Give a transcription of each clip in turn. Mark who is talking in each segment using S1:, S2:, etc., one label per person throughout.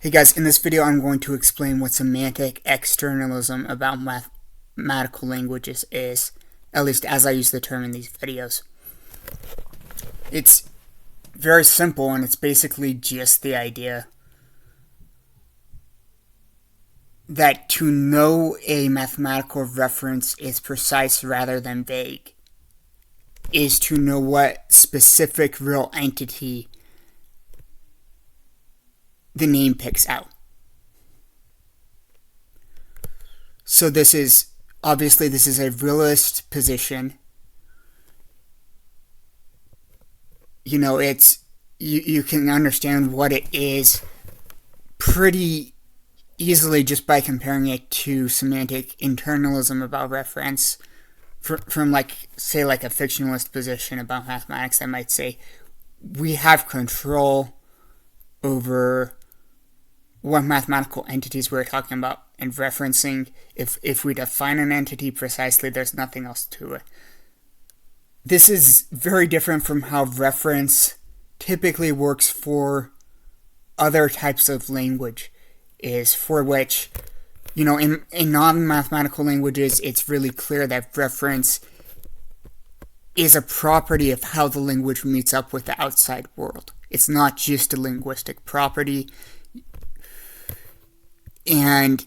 S1: Hey guys, in this video I'm going to explain what semantic externalism about mathematical languages is, at least as I use the term in these videos. It's very simple and it's basically just the idea that to know a mathematical reference is precise rather than vague is to know what specific real entity the name picks out. So this is a realist position. You can understand what it is pretty easily just by comparing it to semantic internalism about reference from a fictionalist position about mathematics that might say we have control over what mathematical entities we're talking about and referencing. If we define an entity precisely, there's nothing else to it. This is very different from how reference typically works for other types of language, is for which, in non-mathematical languages, it's really clear that reference is a property of how the language meets up with the outside world. It's not just a linguistic property. And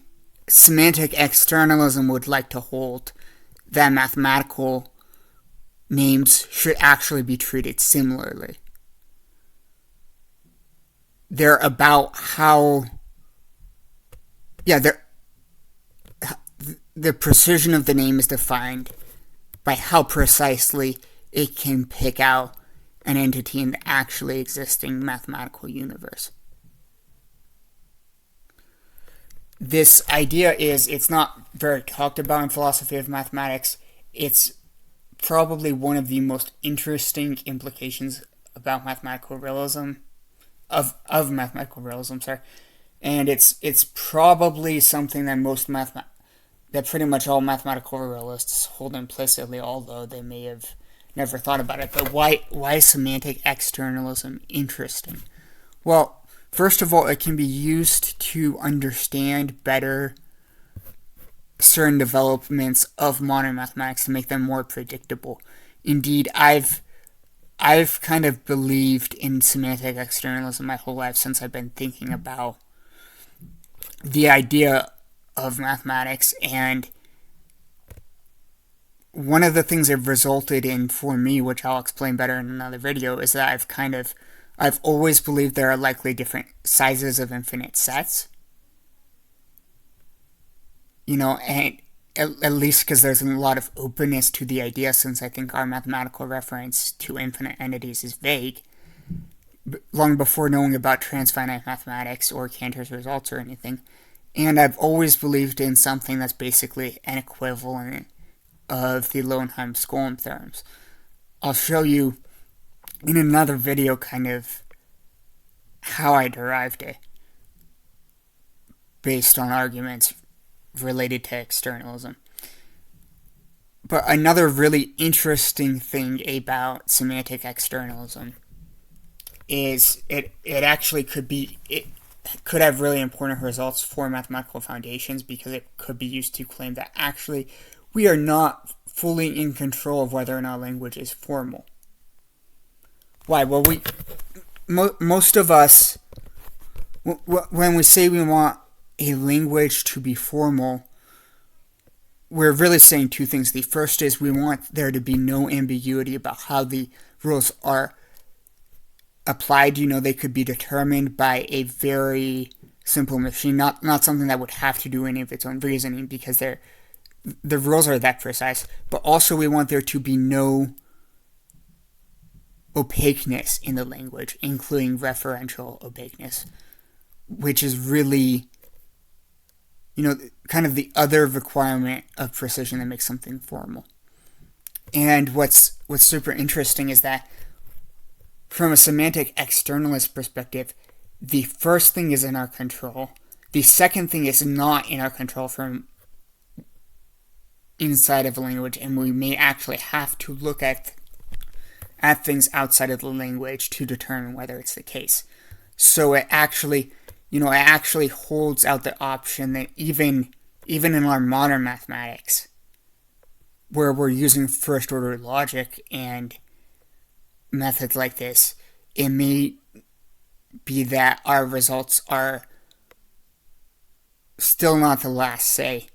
S1: semantic externalism would like to hold that mathematical names should actually be treated similarly. They're about how, the precision of the name is defined by how precisely it can pick out an entity in the actually existing mathematical universe. This idea it's not very talked about in philosophy of mathematics. It's probably one of the most interesting implications about mathematical realism, of mathematical realism, and it's probably something that that pretty much all mathematical realists hold implicitly, although they may have never thought about it. But why is semantic externalism interesting? Well, first of all, it can be used to understand better certain developments of modern mathematics to make them more predictable. Indeed, I've kind of believed in semantic externalism my whole life since I've been thinking about the idea of mathematics, and one of the things it resulted in for me, which I'll explain better in another video, is that I've always believed there are likely different sizes of infinite sets. And at least because there's a lot of openness to the idea, since I think our mathematical reference to infinite entities is vague, long before knowing about transfinite mathematics or Cantor's results or anything. And I've always believed in something that's basically an equivalent of the Löwenheim-Skolem theorems. I'll show you in another video kind of how I derived it based on arguments related to externalism. But another really interesting thing about semantic externalism is it could have really important results for mathematical foundations, because it could be used to claim that actually we are not fully in control of whether or not language is formal. Why? Well, most of us, when we say we want a language to be formal, we're really saying two things. The first is we want there to be no ambiguity about how the rules are applied. They could be determined by a very simple machine, not something that would have to do any of its own reasoning, because the rules are that precise. But also we want there to be no opaqueness in the language, including referential opaqueness, which is really, kind of the other requirement of precision that makes something formal. And what's super interesting is that from a semantic externalist perspective, the first thing is in our control. The second thing is not in our control from inside of a language, and we may actually have to look at things outside of the language to determine whether it's the case. So it actually, it actually holds out the option that even in our modern mathematics, where we're using first order logic and methods like this, it may be that our results are still not the last say.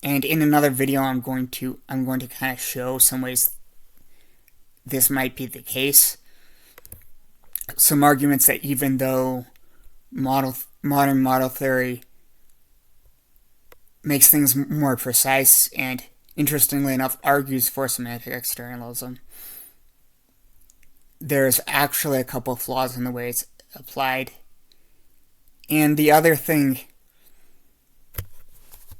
S1: And in another video, I'm going to kind of show some ways this might be the case. Some arguments that even though modern model theory makes things more precise and, interestingly enough, argues for semantic externalism, there's actually a couple of flaws in the way it's applied. And the other thing